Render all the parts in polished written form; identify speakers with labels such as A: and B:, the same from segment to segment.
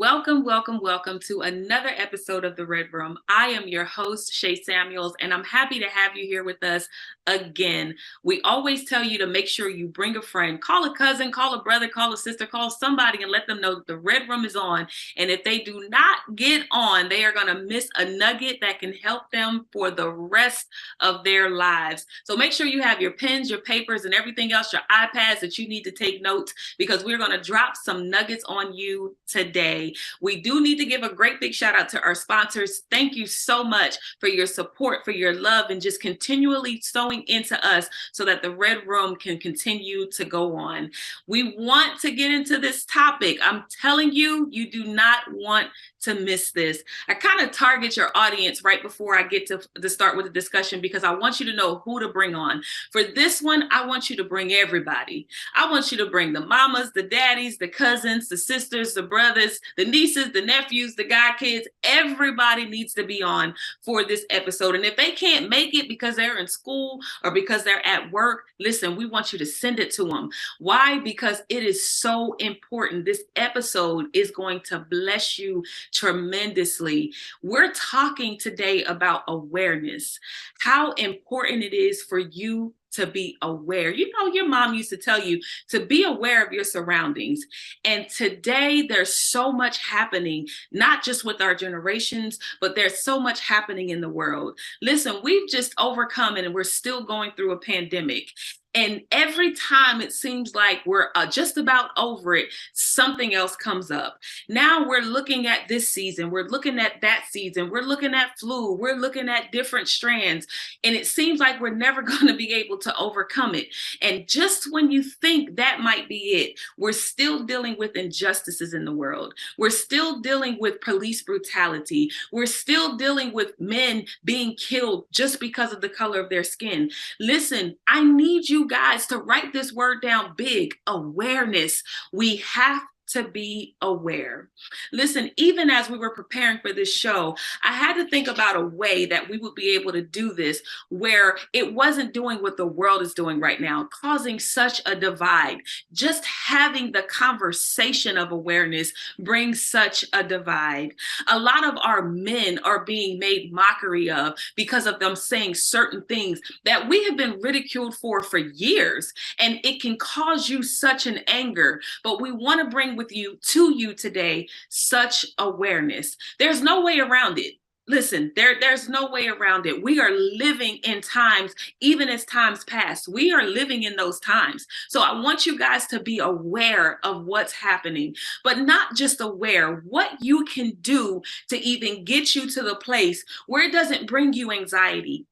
A: Welcome, welcome, welcome to another episode of The Red Room. I am your host, SHAY Samuels, and I'm happy to have you here with us again. We always tell you to make sure you bring a friend, call a cousin, call a brother, call a sister, call somebody and let them know that The Red Room is on. And if they do not get on, they are going to miss a nugget that can help them for the rest of their lives. So make sure you have your pens, your papers, and everything else, your iPads that you need to take notes, because we're going to drop some nuggets on you today. We do need to give a great big shout out to our sponsors. Thank you so much for your support, for your love, and just continually sewing into us so that the Red Room can continue to go on. We want to get into this topic. I'm telling you, you do not want to miss this. I kind of target your audience right before I get to start with the discussion, because I want you to know who to bring on. For this one, I want you to bring everybody. I want you to bring the mamas, the daddies, the cousins, the sisters, the brothers, the nieces, the nephews, the godkids. Everybody needs to be on for this episode. And if they can't make it because they're in school or because they're at work, listen, we want you to send it to them. Why? Because it is so important. This episode is going to bless you tremendously. We're talking today about awareness, how important it is for you to be aware. You know, your mom used to tell you to be aware of your surroundings. And today there's so much happening, not just with our generations, but there's so much happening in the world. Listen, we've just overcome it and we're still going through a pandemic. And every time it seems like we're just about over it, something else comes up. Now we're looking at this season, we're looking at that season, we're looking at flu, we're looking at different strands, and it seems like we're never going to be able to overcome it. And just when you think that might be it, we're still dealing with injustices in the world. We're still dealing with police brutality. We're still dealing with men being killed just because of the color of their skin. Listen, I need you guys to write this word down big: awareness. We have to be aware. Listen, even as we were preparing for this show, I had to think about a way that we would be able to do this where it wasn't doing what the world is doing right now, causing such a divide. Just having the conversation of awareness brings such a divide. A lot of our men are being made mockery of because of them saying certain things that we have been ridiculed for years, and it can cause you such an anger. But we want to bring to you today such awareness. There's no way around it. Listen, there's no way around it. We are living in times, even as times past, we are living in those times. So I want you guys to be aware of what's happening, but not just aware, what you can do to even get you to the place where it doesn't bring you anxiety,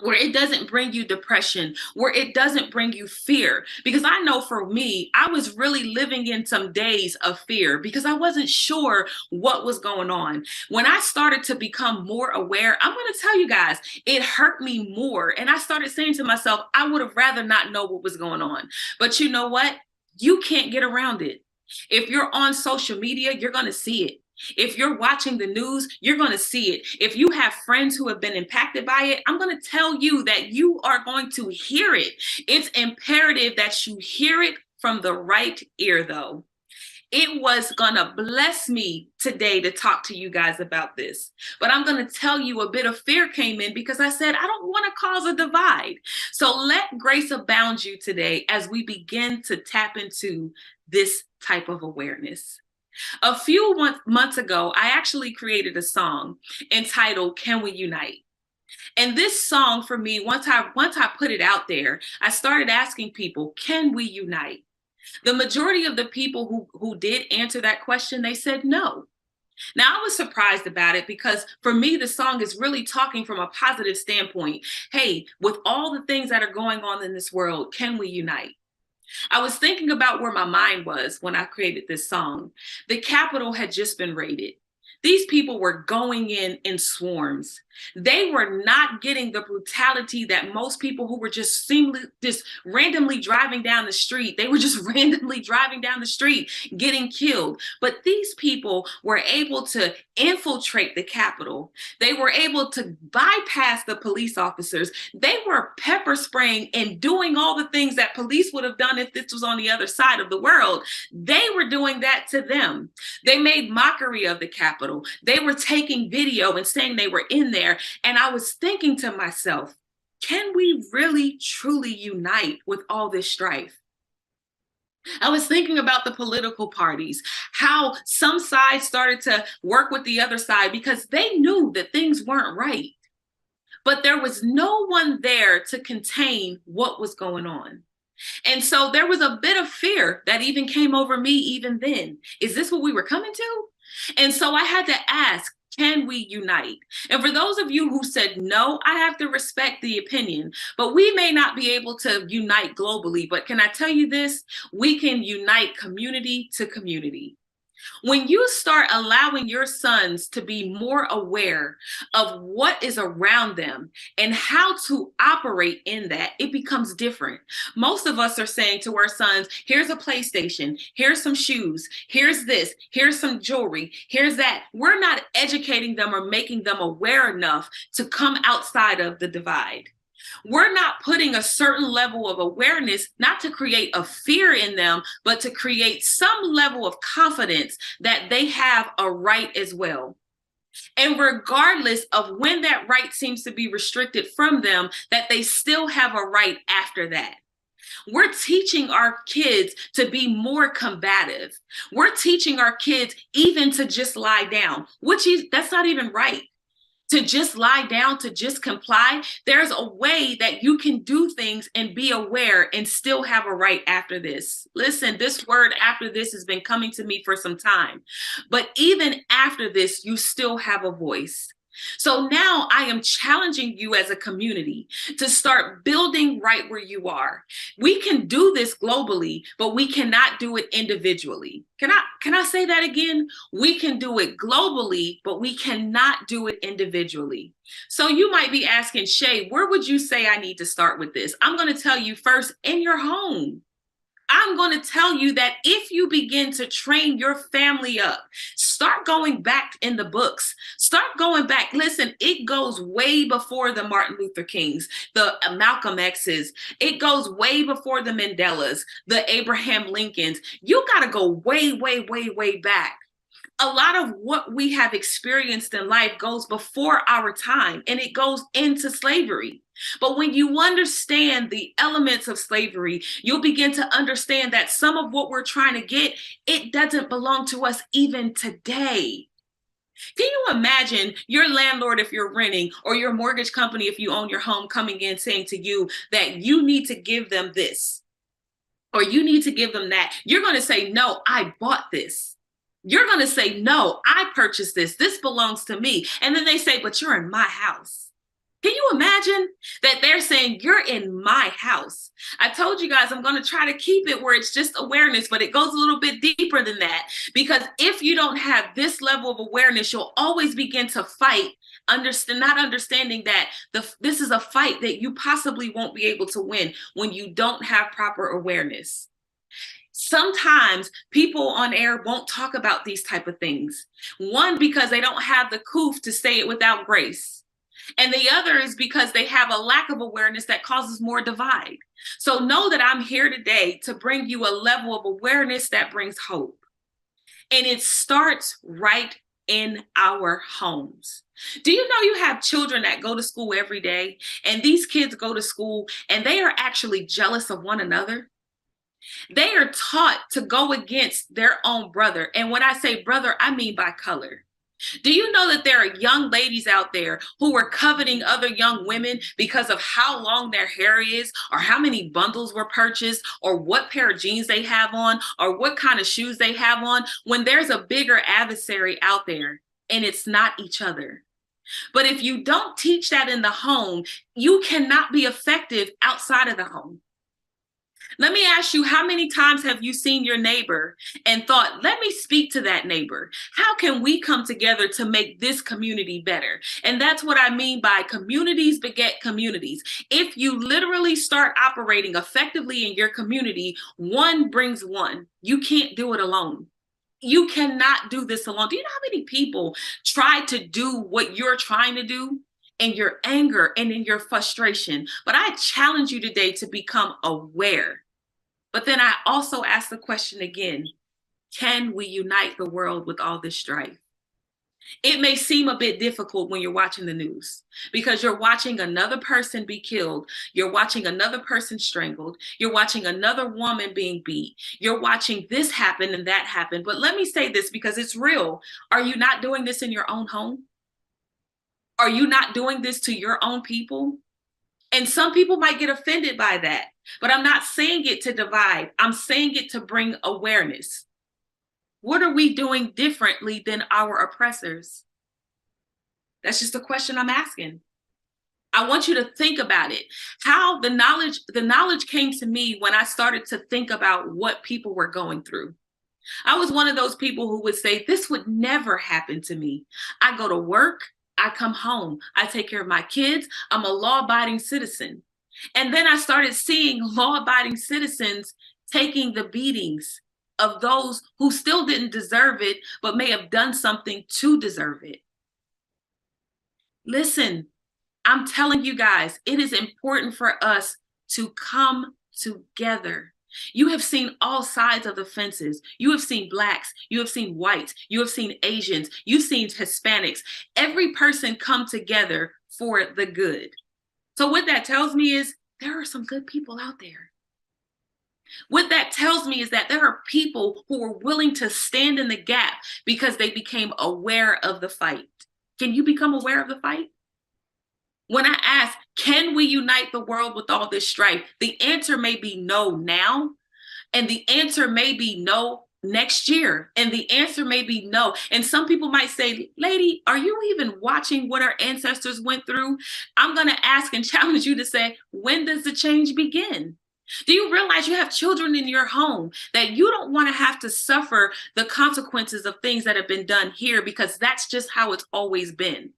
A: where it doesn't bring you depression, where it doesn't bring you fear. Because I know for me, I was really living in some days of fear because I wasn't sure what was going on. When I started to become more aware, I'm going to tell you guys, it hurt me more. And I started saying to myself, I would have rather not know what was going on. But you know what? You can't get around it. If you're on social media, you're going to see it. If you're watching the news, you're going to see it. If you have friends who have been impacted by it, I'm going to tell you that you are going to hear it. It's imperative that you hear it from the right ear, though. It was going to bless me today to talk to you guys about this. But I'm going to tell you, a bit of fear came in because I said, I don't want to cause a divide. So let grace abound you today as we begin to tap into this type of awareness. A few months ago, I actually created a song entitled "Can We Unite?" And this song for me, once I put it out there, I started asking people, can we unite? The majority of the people who did answer that question, they said no. Now, I was surprised about it because for me, the song is really talking from a positive standpoint. Hey, with all the things that are going on in this world, can we unite? I was thinking about where my mind was when I created this song. The Capitol had just been raided. These people were going in swarms. They were not getting the brutality that most people who were just seemingly just randomly driving down the street, they were just randomly driving down the street getting killed. But these people were able to infiltrate the Capitol. They were able to bypass the police officers. They were pepper spraying and doing all the things that police would have done if this was on the other side of the world. They were doing that to them. They made mockery of the Capitol. They were taking video and saying they were in there. And I was thinking to myself, can we really truly unite with all this strife? I was thinking about the political parties, how some sides started to work with the other side because they knew that things weren't right. But there was no one there to contain what was going on. And so there was a bit of fear that even came over me even then. Is this what we were coming to? And so I had to ask, can we unite? And for those of you who said no, I have to respect the opinion, but we may not be able to unite globally. But can I tell you this? We can unite community to community. When you start allowing your sons to be more aware of what is around them and how to operate in that, it becomes different. Most of us are saying to our sons, here's a PlayStation, here's some shoes, here's this, here's some jewelry, here's that. We're not educating them or making them aware enough to come outside of the divide. We're not putting a certain level of awareness, not to create a fear in them, but to create some level of confidence that they have a right as well. And regardless of when that right seems to be restricted from them, that they still have a right after that. We're teaching our kids to be more combative. We're teaching our kids even to just lie down, that's not even right. To just lie down, to just comply. There's a way that you can do things and be aware and still have a right after this. Listen, this word after this has been coming to me for some time. But even after this, you still have a voice. So now I am challenging you as a community to start building right where you are. We can do this globally, but we cannot do it individually. Can I say that again? We can do it globally, but we cannot do it individually. So you might be asking, Shay, where would you say I need to start with this? I'm going to tell you first, in your home. I'm going to tell you that if you begin to train your family up, start going back in the books, start going back. Listen, it goes way before the Martin Luther Kings, the Malcolm X's. It goes way before the Mandelas, the Abraham Lincolns. You got to go way, way, way, way back. A lot of what we have experienced in life goes before our time, and it goes into slavery. But when you understand the elements of slavery, you'll begin to understand that some of what we're trying to get, it doesn't belong to us even today. Can you imagine your landlord, if you're renting, or your mortgage company, if you own your home, coming in saying to you that you need to give them this, or you need to give them that? You're going to say, no, I bought this. You're going to say, no, I purchased this. This belongs to me. And then they say, but you're in my house. Can you imagine that they're saying, you're in my house? I told you guys, I'm going to try to keep it where it's just awareness, but it goes a little bit deeper than that. Because if you don't have this level of awareness, you'll always begin to fight, not understanding that this is a fight that you possibly won't be able to win when you don't have proper awareness. Sometimes people on air won't talk about these type of things. One, because they don't have the coof to say it without grace. And the other is because they have a lack of awareness that causes more divide. So know that I'm here today to bring you a level of awareness that brings hope. And it starts right in our homes. Do you know you have children that go to school every day, and these kids go to school and they are actually jealous of one another? They are taught to go against their own brother. And when I say brother, I mean by color. Do you know that there are young ladies out there who are coveting other young women because of how long their hair is, or how many bundles were purchased, or what pair of jeans they have on, or what kind of shoes they have on, when there's a bigger adversary out there, and it's not each other? But if you don't teach that in the home, you cannot be effective outside of the home. Let me ask you, how many times have you seen your neighbor and thought, let me speak to that neighbor? How can we come together to make this community better? And that's what I mean by communities beget communities. If you literally start operating effectively in your community, one brings one. You can't do it alone. You cannot do this alone. Do you know how many people try to do what you're trying to do in your anger and in your frustration? But I challenge you today to become aware. But then I also ask the question again, can we unite the world with all this strife? It may seem a bit difficult when you're watching the news because you're watching another person be killed. You're watching another person strangled. You're watching another woman being beat. You're watching this happen and that happen. But let me say this because it's real. Are you not doing this in your own home? Are you not doing this to your own people? And some people might get offended by that, but I'm not saying it to divide. I'm saying it to bring awareness. What are we doing differently than our oppressors? That's just a question I'm asking. I want you to think about it. How the knowledge came to me when I started to think about what people were going through. I was one of those people who would say, this would never happen to me. I go to work, I come home, I take care of my kids, I'm a law-abiding citizen. And then I started seeing law-abiding citizens taking the beatings of those who still didn't deserve it, but may have done something to deserve it. Listen, I'm telling you guys, it is important for us to come together. You have seen all sides of the fences. You have seen Blacks, you have seen whites, you have seen Asians, you've seen Hispanics. Every person come together for the good. So what that tells me is there are some good people out there. What that tells me is that there are people who are willing to stand in the gap because they became aware of the fight. Can you become aware of the fight? When I ask, can we unite the world with all this strife? The answer may be no now, and the answer may be no next year, and the answer may be no. And some people might say, lady, are you even watching what our ancestors went through? I'm going to ask and challenge you to say, when does the change begin? Do you realize you have children in your home that you don't want to have to suffer the consequences of things that have been done here because that's just how it's always been?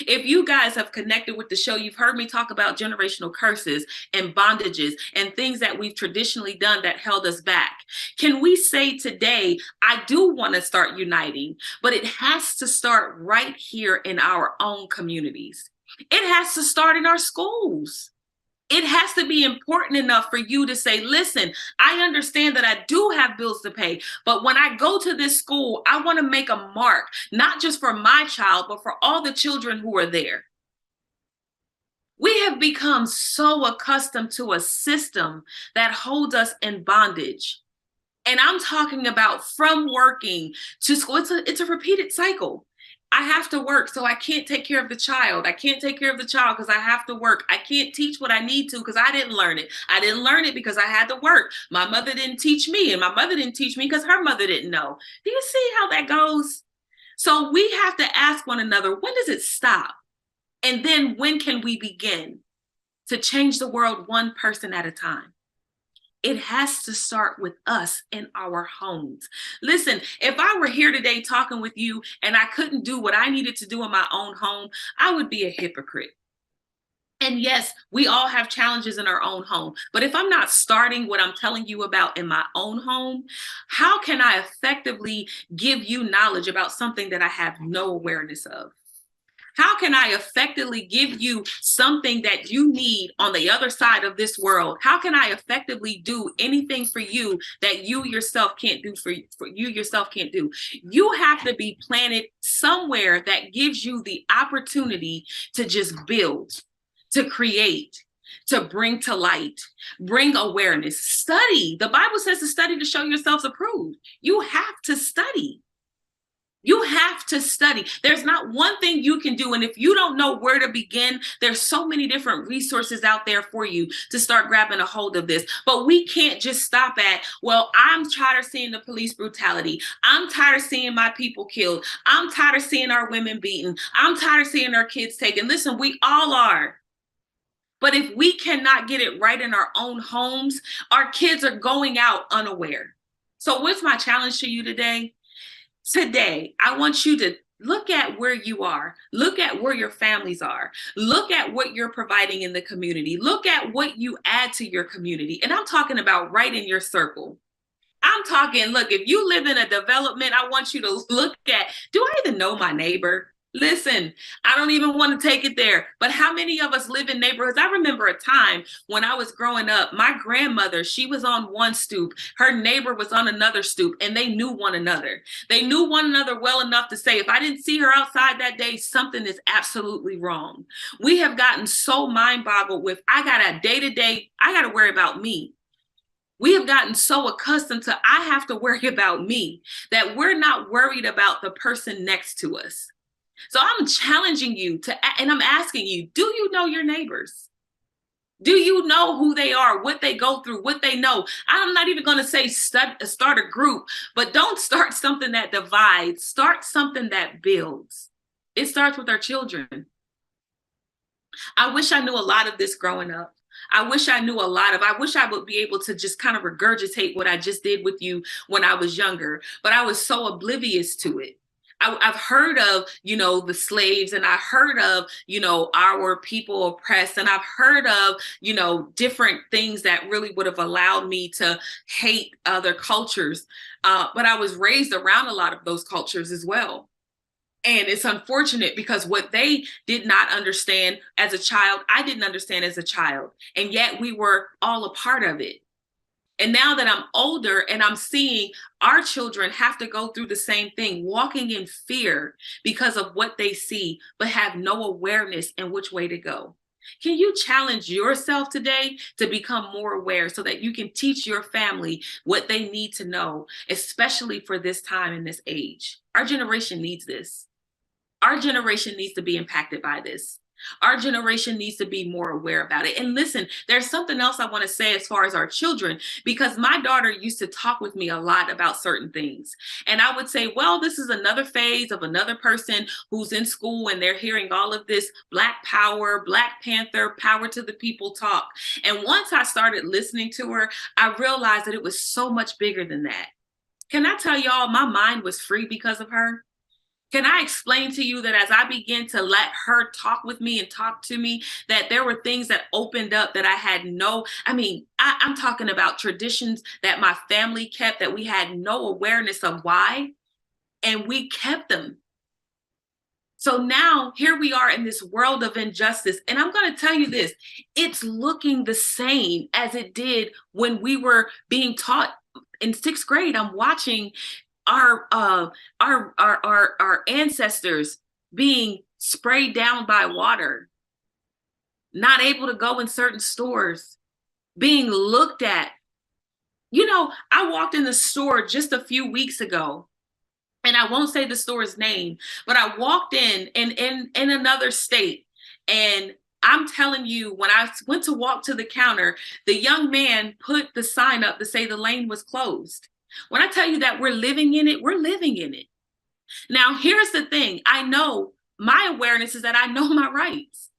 A: If you guys have connected with the show, you've heard me talk about generational curses and bondages and things that we've traditionally done that held us back. Can we say today, I do want to start uniting, but it has to start right here in our own communities. It has to start in our schools. It has to be important enough for you to say, listen, I understand that I do have bills to pay, but when I go to this school, I want to make a mark, not just for my child, but for all the children who are there. We have become so accustomed to a system that holds us in bondage. And I'm talking about from working to school. It's a repeated cycle. I have to work, so I can't take care of the child. I can't take care of the child because I have to work. I can't teach what I need to because I didn't learn it. I didn't learn it because I had to work. My mother didn't teach me, and my mother didn't teach me because her mother didn't know. Do you see how that goes? So we have to ask one another, when does it stop? And then when can we begin to change the world one person at a time? It has to start with us in our homes. Listen, if I were here today talking with you and I couldn't do what I needed to do in my own home, I would be a hypocrite. And yes, we all have challenges in our own home. But if I'm not starting what I'm telling you about in my own home, how can I effectively give you knowledge about something that I have no awareness of? How can I effectively give you something that you need on the other side of this world? How can I effectively do anything for you that you yourself can't do for you yourself can't do? You have to be planted somewhere that gives you the opportunity to just build, to create, to bring to light, bring awareness, study. The Bible says to study to show yourselves approved. You have to study. You have to study. There's not one thing you can do. And if you don't know where to begin, there's so many different resources out there for you to start grabbing a hold of this. But we can't just stop at, well, I'm tired of seeing the police brutality. I'm tired of seeing my people killed. I'm tired of seeing our women beaten. I'm tired of seeing our kids taken. Listen, we all are. But if we cannot get it right in our own homes, our kids are going out unaware. So what's my challenge to you today? Today, I want you to look at where you are. Look at where your families are. Look at what you're providing in the community. Look at what you add to your community. And I'm talking about right in your circle. I'm talking, look, if you live in a development, I want you to look at, do I even know my neighbor? Listen, I don't even want to take it there. But how many of us live in neighborhoods? I remember a time when I was growing up, my grandmother, she was on one stoop, her neighbor was on another stoop, and they knew one another. They knew one another well enough to say, if I didn't see her outside that day, something is absolutely wrong. We have gotten so mind boggled with, I got a day to day, I got to worry about me. We have gotten so accustomed to, I have to worry about me, that we're not worried about the person next to us. So I'm challenging you to, and I'm asking you, do you know your neighbors? Do you know who they are, what they go through, what they know? I'm not even going to say start a group, but don't start something that divides. Start something that builds. It starts with our children. I wish I knew a lot of this growing up. I wish I would be able to just kind of regurgitate what I just did with you when I was younger, but I was so oblivious to it. I've heard of, the slaves, and I heard of, our people oppressed, and I've heard of, different things that really would have allowed me to hate other cultures. But I was raised around a lot of those cultures as well. And it's unfortunate because what they did not understand as a child, I didn't understand as a child. And yet we were all a part of it. And now that I'm older and I'm seeing our children have to go through the same thing, walking in fear because of what they see, but have no awareness in which way to go. Can you challenge yourself today to become more aware so that you can teach your family what they need to know, especially for this time and this age? Our generation needs this. Our generation needs to be impacted by this. Our generation needs to be more aware about it. And listen, there's something else I want to say as far as our children, because my daughter used to talk with me a lot about certain things. And I would say, well, this is another phase of another person who's in school and they're hearing all of this Black Power, Black Panther, power to the people talk. And once I started listening to her, I realized that it was so much bigger than that. Can I tell y'all, my mind was free because of her? Can I explain to you that as I began to let her talk with me and talk to me, that there were things that opened up that I had I'm talking about traditions that my family kept that we had no awareness of why, and we kept them. So now here we are in this world of injustice. And I'm going to tell you this, it's looking the same as it did when we were being taught in sixth grade. I'm watching our ancestors being sprayed down by water, not able to go in certain stores, being looked at. I walked in the store just a few weeks ago, and I won't say the store's name, but I walked in another state, and I'm telling you, when I went to walk to the counter, the young man put the sign up to say the lane was closed. When I tell you that we're living in it, we're living in it. Now, here's the thing. I know my awareness is that I know my rights.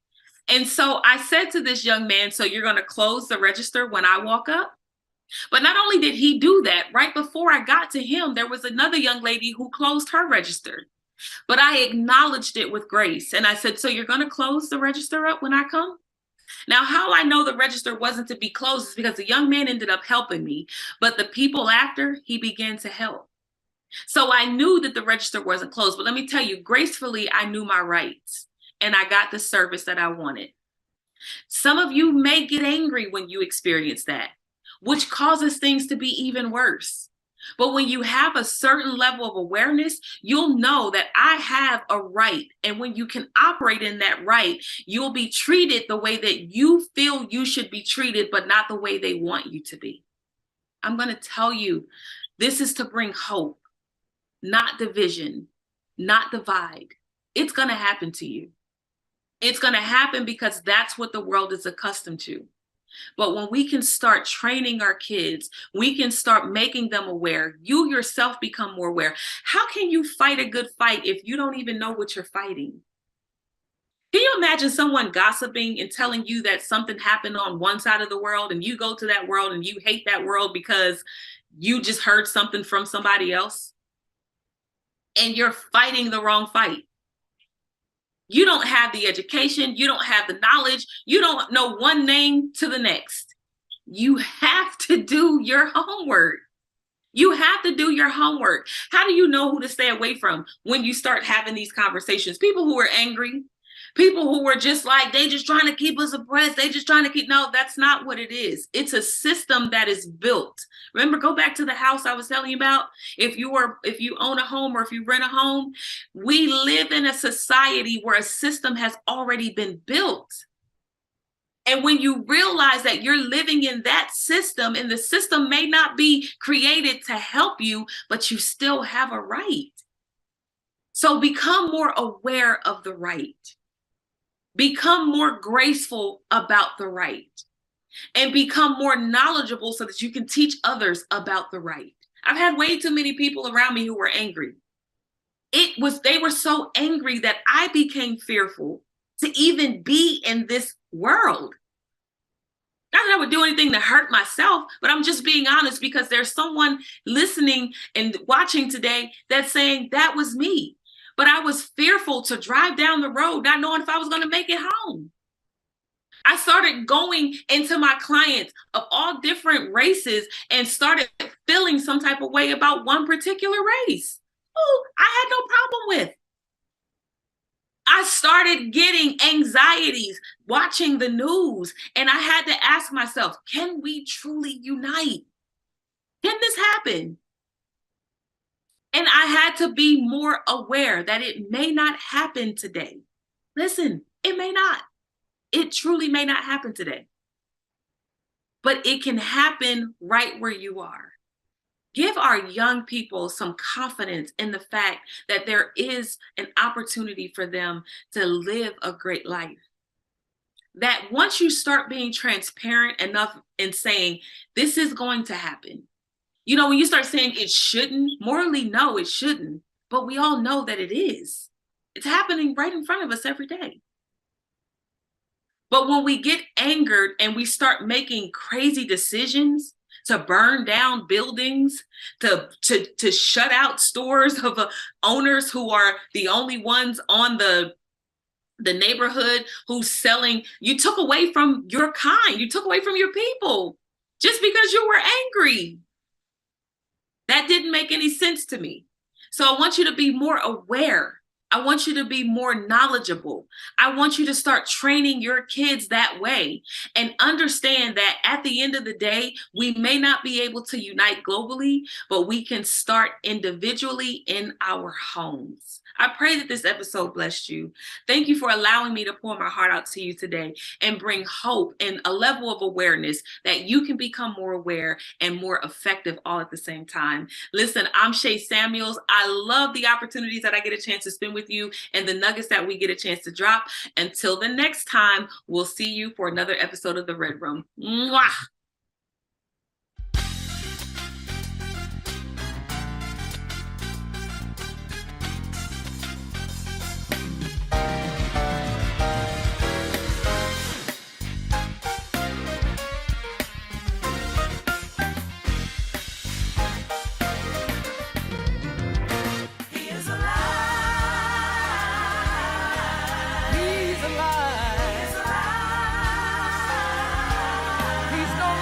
A: And so I said to this young man, so you're going to close the register when I walk up? But not only did he do that, right before I got to him, there was another young lady who closed her register. But I acknowledged it with grace. And I said, so you're going to close the register up when I come? Now, how I know the register wasn't to be closed is because the young man ended up helping me, but the people after, he began to help. So I knew that the register wasn't closed, but let me tell you, gracefully, I knew my rights and I got the service that I wanted. Some of you may get angry when you experience that, which causes things to be even worse. But when you have a certain level of awareness, you'll know that I have a right. And when you can operate in that right, you'll be treated the way that you feel you should be treated, but not the way they want you to be. I'm going to tell you, this is to bring hope, not division, not divide. It's going to happen to you. It's going to happen because that's what the world is accustomed to. But when we can start training our kids, we can start making them aware. You yourself become more aware. How can you fight a good fight if you don't even know what you're fighting? Can you imagine someone gossiping and telling you that something happened on one side of the world and you go to that world and you hate that world because you just heard something from somebody else and you're fighting the wrong fight? You don't have the education, you don't have the knowledge, you don't know one name to the next. You have to do your homework. You have to do your homework. How do you know who to stay away from when you start having these conversations? People who are angry, people who are just like, they just trying to keep us oppressed. They just trying to keep, no, that's not what it is. It's a system that is built. Remember, go back to the house I was telling you about. If you own a home or if you rent a home, we live in a society where a system has already been built. And when you realize that you're living in that system and the system may not be created to help you, but you still have a right. So become more aware of the right. Become more graceful about the right. And become more knowledgeable so that you can teach others about the right. I've had way too many people around me who were angry. They were so angry that I became fearful to even be in this world. Not that I would do anything to hurt myself, but I'm just being honest because there's someone listening and watching today that's saying that was me. But I was fearful to drive down the road, not knowing if I was going to make it home. I started going into my clients of all different races and started feeling some type of way about one particular race. Oh, I had no problem with. I started getting anxieties watching the news, and I had to ask myself, can we truly unite? Can this happen? And I had to be more aware that it may not happen today. Listen, it may not. It truly may not happen today. But it can happen right where you are. Give our young people some confidence in the fact that there is an opportunity for them to live a great life. That once you start being transparent enough in saying, this is going to happen. You know, when you start saying it shouldn't, morally, no, it shouldn't. But we all know that it is. It's happening right in front of us every day. But when we get angered and we start making crazy decisions, to burn down buildings, to shut out stores of owners who are the only ones on the neighborhood who's selling. You took away from your kind. You took away from your people just because you were angry. That didn't make any sense to me. So I want you to be more aware. I want you to be more knowledgeable. I want you to start training your kids that way and understand that at the end of the day, we may not be able to unite globally, but we can start individually in our homes. I pray that this episode blessed you. Thank you for allowing me to pour my heart out to you today and bring hope and a level of awareness that you can become more aware and more effective all at the same time. Listen, I'm Shay Samuels. I love the opportunities that I get a chance to spend with you and the nuggets that we get a chance to drop. Until the next time, we'll see you for another episode of The Red Room. Mwah!
B: He's no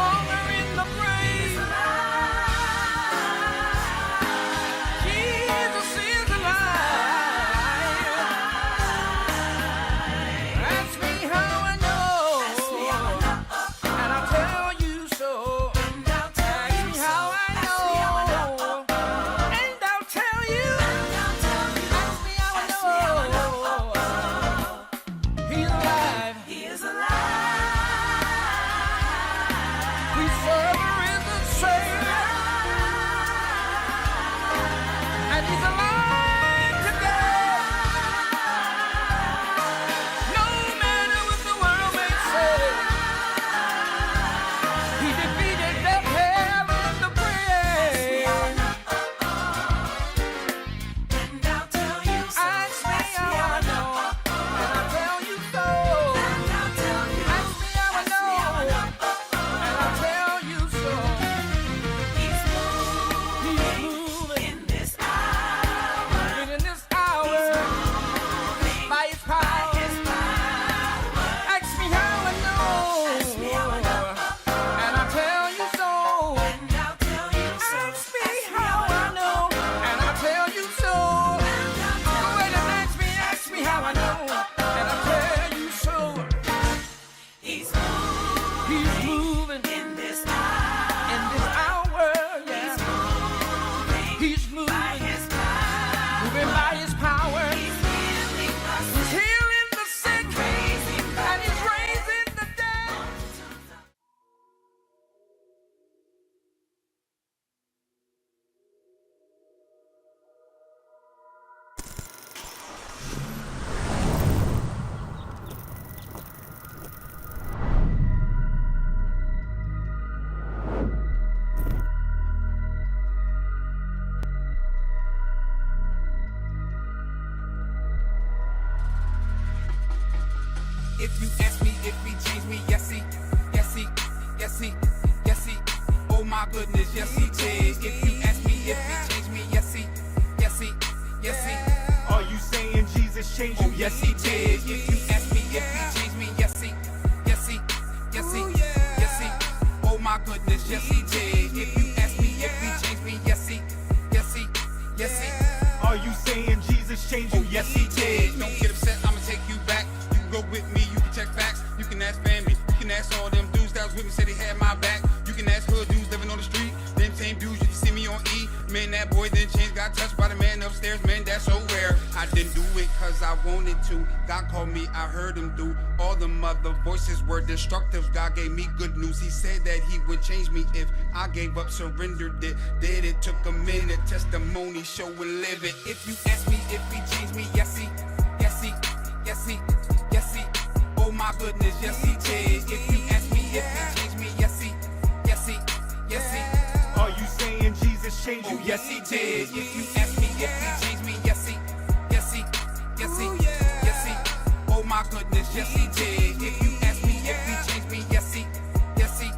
B: my goodness, yes he did. If you ask me if he changed me, yes he, yes he, yes he.
C: Are you saying Jesus changed you?
B: Oh yes he did. If you ask me if he changed me, yes he, yes he, yes he, yes he. Oh my goodness, yes he did. If you ask me if he changed me, yes he, yes he, yes he.
C: Are you saying Jesus changed you?
B: Oh yes he did. Don't get upset, I'ma take you back. You can go with me, you can check facts. You can ask family, you can ask all them dudes that was with me, said they had my back. You can ask hood dudes living on the street. Them same dudes you can see me on E. Man, that boy then changed, got touched by the man upstairs. Man, that's so rare. I didn't do it cause I wanted to. God called me, I heard him do. All them other voices were destructive. God gave me good news. He said that he would change me if I gave up, surrendered it. Did it took a minute, testimony, show and live it. If you ask me if he changed me, yes he, yes he, yes he, yes he. Oh my goodness, yes he did. If you ask me if he changed me, yes he, yes he, yes he.
C: Are you saying Jesus changed you?
B: Oh yes he did. If you ask me if he changed me, yes he, yes he, yes he, yes he. Oh my goodness, yes he did. If you ask me if he changed me, yes he, yes he,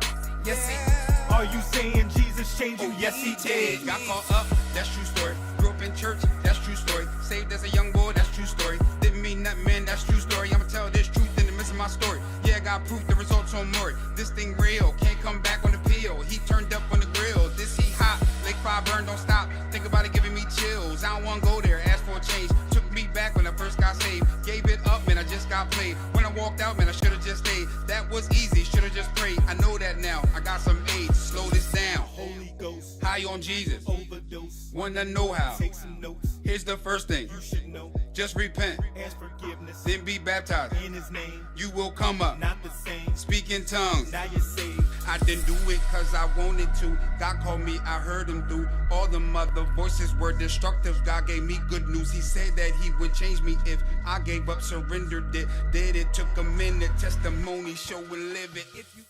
B: yes he.
C: Are you saying Jesus changed you?
B: Oh yes he did. Got caught up, that's true story. Grew up in church, that's true story. Saved as a young boy, that's true story. Didn't mean nothing, man, that's true story. I'ma tell this truth in the midst of my story. Yeah, I got proof, the results on more. This thing real, can't come back on the peel. He turned up on the grill, this he hot. Lake fire burn, don't stop. Think about it, giving me chills. I don't wanna go there, ask for a change. Took me back when I first got saved. Gave it up, man, I just got played. When I walked out, man, I should've just stayed. That was easy, should've just prayed. I know that now, I got some age, slow this down.
C: Holy Ghost,
B: High on Jesus,
C: overdose.
B: wanna know how.
C: Take some notes,
B: Here's the first thing,
C: you should know.
B: just repent,
C: Ask forgiveness
B: then be baptized.
C: in his name.
B: You will come up,
C: Not the same,
B: speak in tongues.
C: now you're saved.
B: I didn't do it cause I wanted to. God called me, I heard him do. All them other voices were destructive. God gave me good news. He said that he would change me if I gave up, surrendered it. Did it took a minute, testimony, show and live it. If you